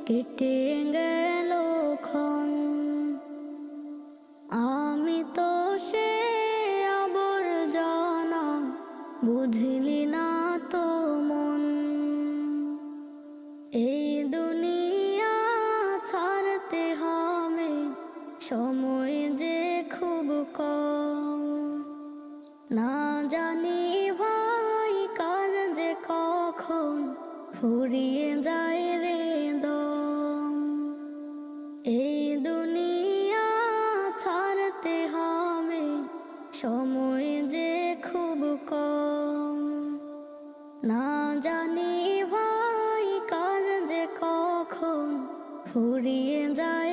কেটে গেল ক্ষণ। আমি তো সে আবর্জনা, বুঝলি না তো মন। এই দুনিয়া ছাড়তে হবে, সময় যে খুব কম। না জানি ভাই কার যে কখন ফুরিয়ে যায় রে দম। এই দুনিয়া ছাড়তে হবে, সময় যে খুব কম। না জানি ভাই কার যে কখন ফুরিয়ে যায়